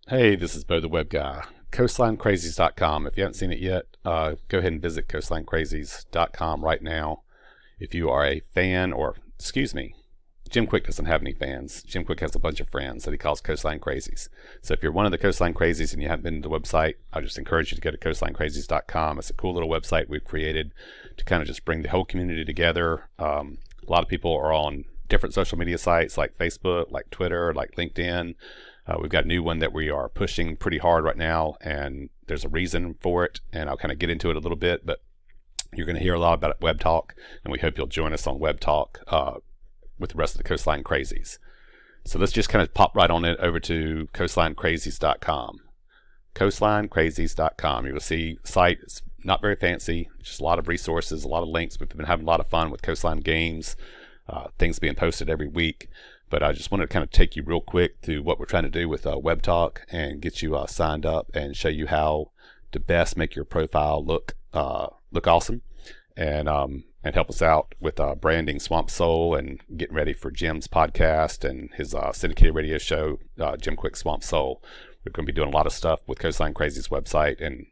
Hey, this is Bo the Web Guy. CoastlineCrazies.com. If you haven't seen it yet, go ahead and visit CoastlineCrazies.com right now. If you are a fan, or excuse me, Jim Quick doesn't have any fans. Jim Quick has a bunch of friends that he calls Coastline Crazies. So if you're one of the Coastline Crazies and you haven't been to the website, I just encourage you to go to CoastlineCrazies.com. It's a cool little website we've created to kind of just bring the whole community together. A lot of people are on different social media sites like Facebook, like Twitter, like LinkedIn. We've got a new one that we are pushing pretty hard right now, and there's a reason for it, and I'll kind of get into it a little bit, but you're going to hear a lot about Webtalk, and we hope you'll join us on Webtalk with the rest of the Coastline Crazies. So let's just kind of pop right on it over to CoastlineCrazies.com. CoastlineCrazies.com. You will see the site. It's not very fancy, just a lot of resources, a lot of links. We've been having a lot of fun with Coastline games, things being posted every week. But I just wanted to kind of take you real quick through what we're trying to do with Webtalk and get you signed up and show you how to best make your profile look awesome, and help us out with branding Swamp Soul and getting ready for Jim's podcast and his syndicated radio show, Jim Quick Swamp Soul. We're going to be doing a lot of stuff with Coastline Crazies website, and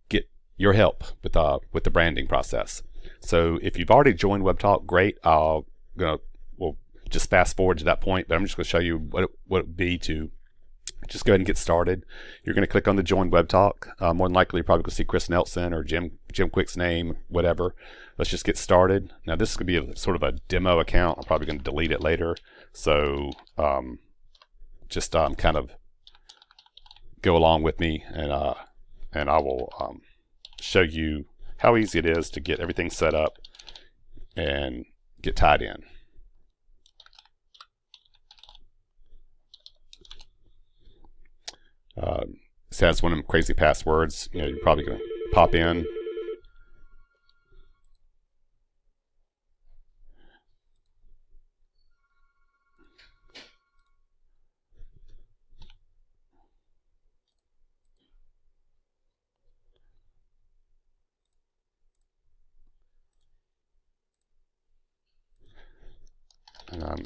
get your help with the branding process. So if you've already joined Webtalk, great. We'll just fast forward to that point, but I'm just going to show you what it would be to just go ahead and get started. You're going to click on the Join Webtalk. More than likely, you're probably going to see Chris Nelson or Jim Quick's name, whatever. Let's just get started. Now, this is going to be sort of a demo account. I'm probably going to delete it later. So just kind of go along with me, and I will show you how easy it is to get everything set up and get tied in. This has one of them crazy passwords. You're probably going to pop in. And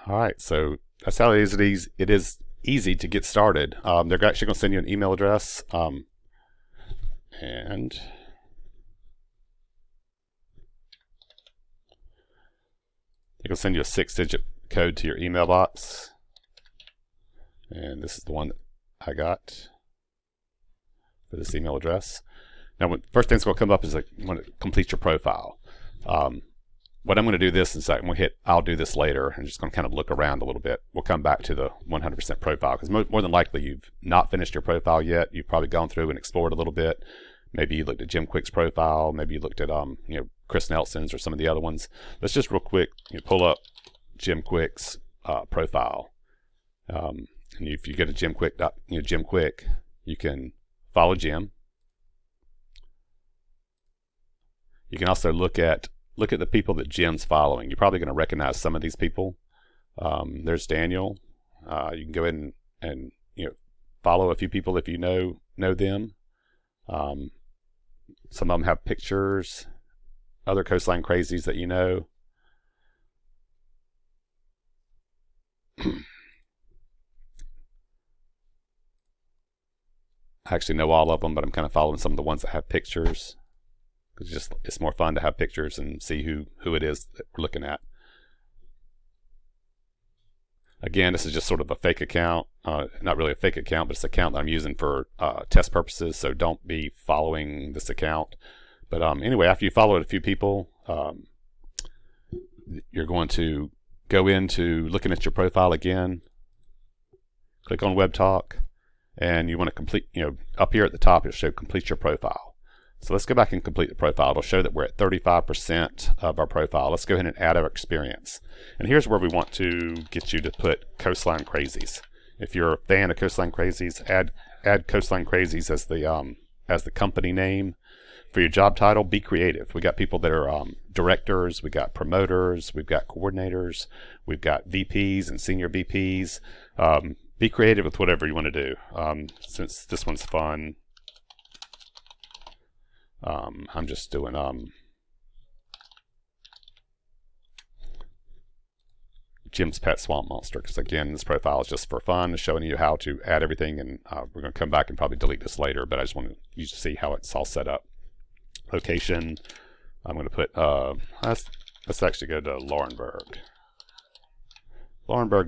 all right, so that's how it is easy to get started. They're actually going to send you an email address, and they're going to send you a 6-digit code to your email box, and this is the one that I got for this email address. Now, first thing that's going to come up is you want to complete your profile. What I'm going to do this is I'm going to hit I'll do this later. I'm just going to kind of look around a little bit. We'll come back to the 100% profile, because more than likely you've not finished your profile yet. You've probably gone through and explored a little bit. Maybe you looked at Jim Quick's profile. Maybe you looked at Chris Nelson's or some of the other ones. Let's just real quick pull up Jim Quick's profile. And if you go to Jim Quick, you can follow Jim. You can also look at the people that Jim's following. You're probably going to recognize some of these people. There's Daniel. You can go in and follow a few people if you know them. Some of them have pictures. Other Coastline Crazies that you know. I actually know all of them, but I'm kind of following some of the ones that have pictures. It's more fun to have pictures and see who it is that we're looking at. Again, this is just sort of a fake account. Not really a fake account, but it's an account that I'm using for test purposes, so don't be following this account. But anyway, after you follow a few people, you're going to go into looking at your profile again. Click on Webtalk, and you want to complete, up here at the top, it'll show complete your profile. So let's go back and complete the profile. It'll show that we're at 35% of our profile. Let's go ahead and add our experience. And here's where we want to get you to put Coastline Crazies. If you're a fan of Coastline Crazies, add Coastline Crazies as the company name. For your job title, be creative. We got people that are directors, we got promoters, we've got coordinators, we've got VPs and senior VPs. Be creative with whatever you want to do. Since this one's fun, I'm just doing Jim's Pet Swamp Monster, because again, this profile is just for fun, showing you how to add everything, and we're going to come back and probably delete this later, but I just want you to see how it's all set up. Location, I'm going to put, let's actually go to Laurinburg,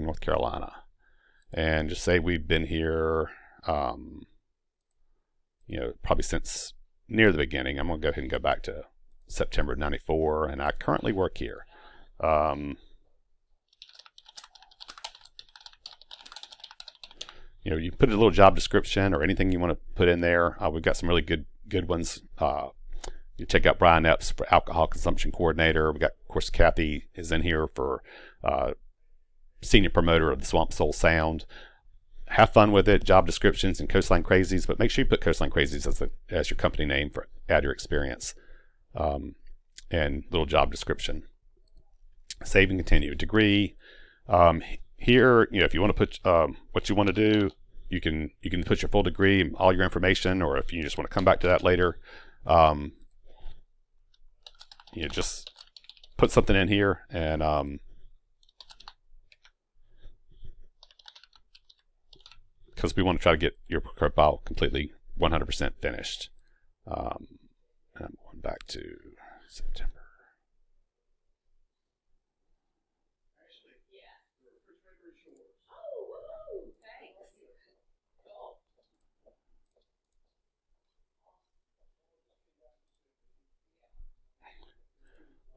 North Carolina, and just say we've been here, you know, probably since near the beginning. I'm going to go ahead and go back to September '94, and I currently work here. You know, you put a little job description or anything you want to put in there. We've got some really good ones. You check out Brian Epps for alcohol consumption coordinator. We got, of course, Kathy is in here for senior promoter of the Swamp Soul Sound. Have fun with it. Job descriptions and Coastline Crazies, but make sure you put Coastline Crazies as your company name for add your experience, and little job description. Save and continue. Degree. Here, you know, if you want to put what you want to do, you can put your full degree, all your information, or if you just want to come back to that later, you know, just put something in here, and because we want to try to get your profile completely 100% finished. And I'm going back to September.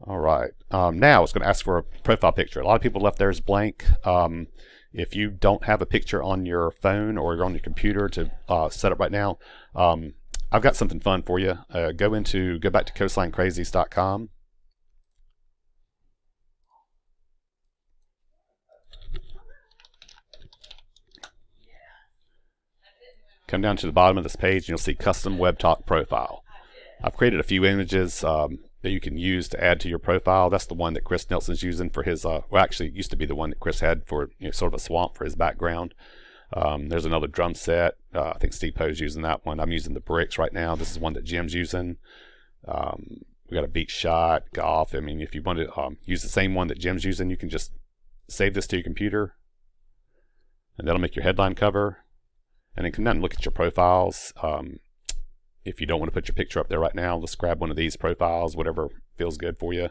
All right. Now it's going to ask for a profile picture. A lot of people left theirs blank. If you don't have a picture on your phone or you're on your computer to set up right now, I've got something fun for you. Go back to coastlinecrazies.com. Come down to the bottom of this page and you'll see custom Webtalk profile. I've created a few images that you can use to add to your profile. That's the one that Chris Nelson's using for his, well, actually it used to be the one that Chris had for, you know, sort of a swamp for his background. There's another drum set. I think Steve Poe's using that one. I'm using the bricks right now. This is one that Jim's using. We got a beach shot, golf. I mean, if you want to use the same one that Jim's using, you can just save this to your computer, and that'll make your headline cover. And then come down and look at your profiles. If you don't want to put your picture up there right now, let's grab one of these profiles, whatever feels good for you.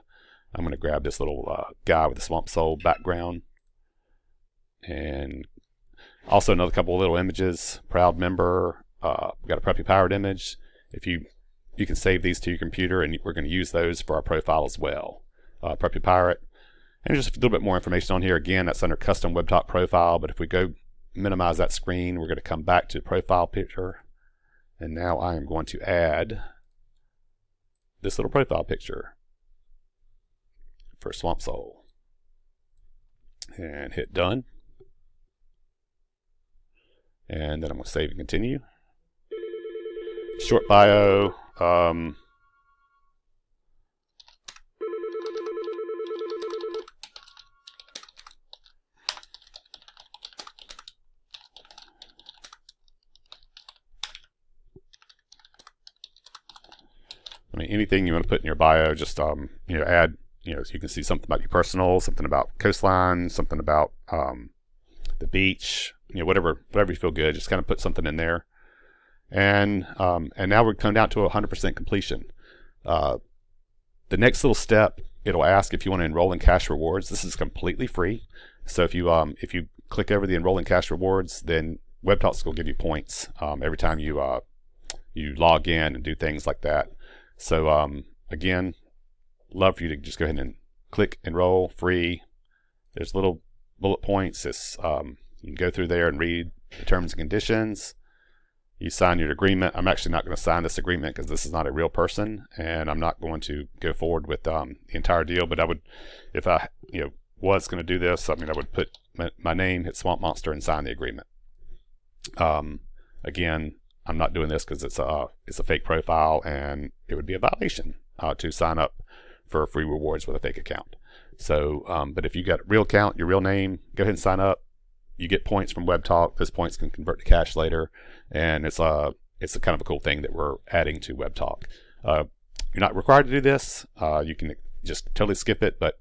I'm going to grab this little guy with the Swamp Soul background. And also another couple of little images. Proud member. We got a Preppy Pirate image. If you can save these to your computer, and we're going to use those for our profile as well. Preppy Pirate. And just a little bit more information on here. Again, that's under Custom Webtalk Profile. But if we go minimize that screen, we're going to come back to Profile Picture. And now I am going to add this little profile picture for Swamp Soul. And hit done. And then I'm going to save and continue. Short bio. I mean, anything you want to put in your bio, just you know, add, you know, so you can see something about your personal, something about Coastline, something about the beach, you know, whatever you feel good, just kind of put something in there. And now we're coming down to 100% completion. The next little step, it'll ask if you want to enroll in cash rewards. This is completely free. So if you click over the enroll in cash rewards, then Webtalk's will give you points every time you log in and do things like that. So again, love for you to just go ahead and click enroll, free. There's little bullet points. It's, you can go through there and read the terms and conditions. You sign your agreement. I'm actually not going to sign this agreement because this is not a real person, and I'm not going to go forward with the entire deal. But I would, if I was going to do this, I mean, I would put my name, hit Swamp Monster, and sign the agreement. Again, I'm not doing this because it's a fake profile, and it would be a violation to sign up for free rewards with a fake account. So, but if you got a real account, your real name, go ahead and sign up. You get points from Webtalk. Those points can convert to cash later, and it's a kind of a cool thing that we're adding to Webtalk. You're not required to do this. You can just totally skip it, but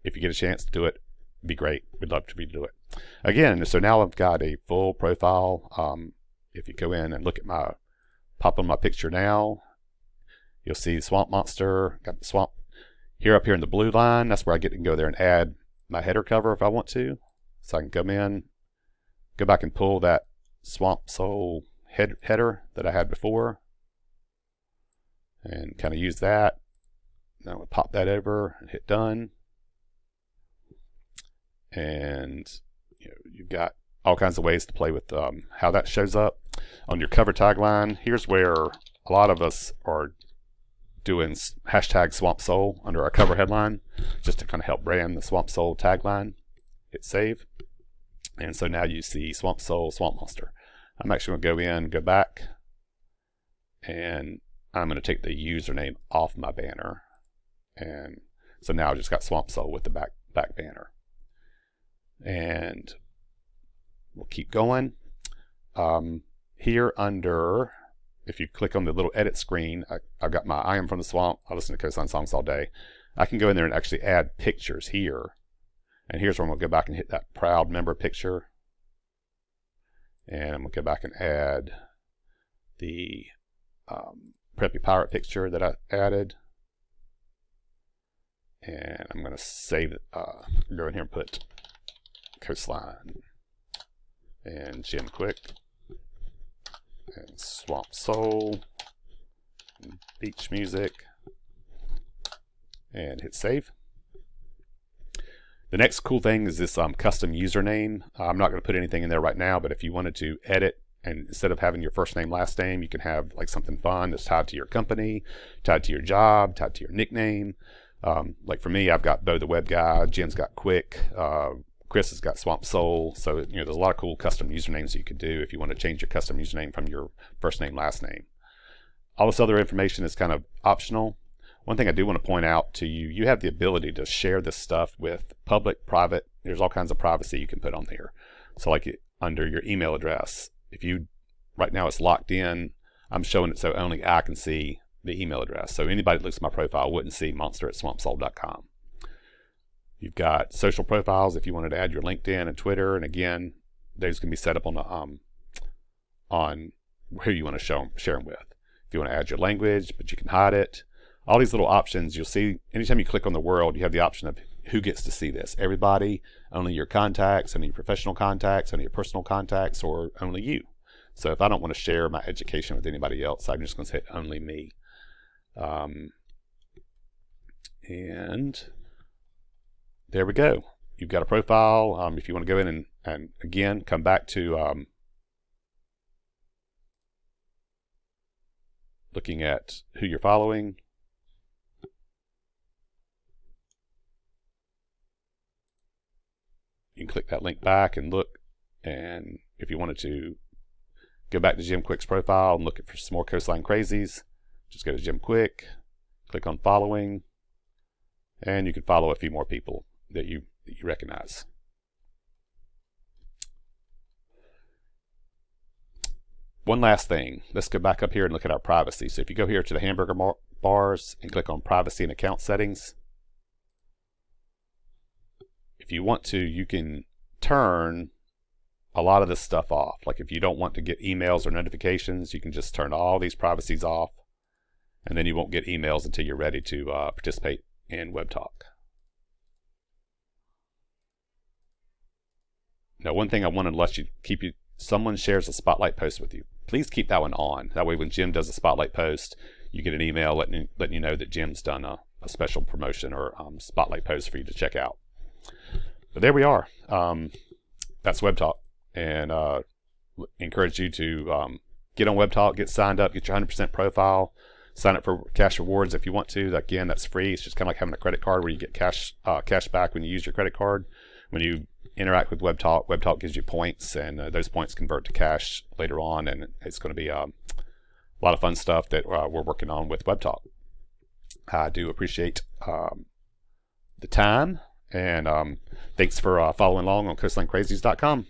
if you get a chance to do it, it'd be great. We'd love for you to do it. Again, so now I've got a full profile. If you go in and look at pop on my picture now, you'll see Swamp Monster. Got the swamp here up here in the blue line. That's where I get to go there and add my header cover if I want to. So I can come in, go back and pull that Swamp Soul header that I had before and kind of use that. Now I'm going to pop that over and hit done. And you've got all kinds of ways to play with how that shows up on your cover tagline. Here's where a lot of us are doing hashtag Swamp Soul under our cover headline, just to kind of help brand the Swamp Soul tagline. Hit save. And so now you see Swamp Soul, Swamp Monster. I'm actually going to go in, go back, and I'm going to take the username off my banner. And so now I just got Swamp Soul with the back banner. And we'll keep going. Here under, if you click on the little edit screen, I've got my I Am From the Swamp. I listen to Coastline songs all day. I can go in there and actually add pictures here. And here's where I'm going to go back and hit that proud member picture. And I'm going to go back and add the Preppy Pirate picture that I added. And I'm going to save it. Go in here and put Coastline and Jim Quick and Swamp Soul and beach music and hit save. The next cool thing is this custom username. I'm not going to put anything in there right now, but if you wanted to edit, and instead of having your first name, last name, you can have like something fun that's tied to your company, tied to your job, tied to your nickname. Like for me, I've got Bo the Web Guy, Jim's got Quick, Chris has got Swamp Soul. So there's a lot of cool custom usernames that you could do if you want to change your custom username from your first name, last name. All this other information is kind of optional. One thing I do want to point out to you, you have the ability to share this stuff with public, private. There's all kinds of privacy you can put on there. So like under your email address, if you, right now it's locked in, I'm showing it so only I can see the email address. So anybody that looks at my profile wouldn't see monster@swampsoul.com. You've got social profiles if you wanted to add your LinkedIn and Twitter. And again, those can be set up on who you want to share them with. If you want to add your language, but you can hide it. All these little options, you'll see anytime you click on the world, you have the option of who gets to see this. Everybody, only your contacts, only your professional contacts, only your personal contacts, or only you. So if I don't want to share my education with anybody else, I'm just going to say only me. And there we go. You've got a profile. If you want to go in and again, come back to looking at who you're following. You can click that link back and look. And if you wanted to go back to Jim Quick's profile and look for some more Coastline Crazies, just go to Jim Quick, click on following, and you can follow a few more people that you recognize. One last thing. Let's go back up here and look at our privacy. So if you go here to the hamburger bars and click on privacy and account settings, if you want to, you can turn a lot of this stuff off. Like if you don't want to get emails or notifications, you can just turn all these privacies off, and then you won't get emails until you're ready to participate in Webtalk. Now, one thing I want to let you keep someone shares a spotlight post with you. Please keep that one on. That way when Jim does a spotlight post, you get an email letting you know that Jim's done a special promotion or spotlight post for you to check out. But there we are. That's Webtalk. And encourage you to get on Webtalk, get signed up, get your 100% profile, sign up for cash rewards if you want to. Again, that's free. It's just kind of like having a credit card where you get cash back when you use your credit card. When you interact with Webtalk, Webtalk gives you points, and those points convert to cash later on, and it's going to be a lot of fun stuff that we're working on with Webtalk. I do appreciate the time, and thanks for following along on CoastlineCrazies.com.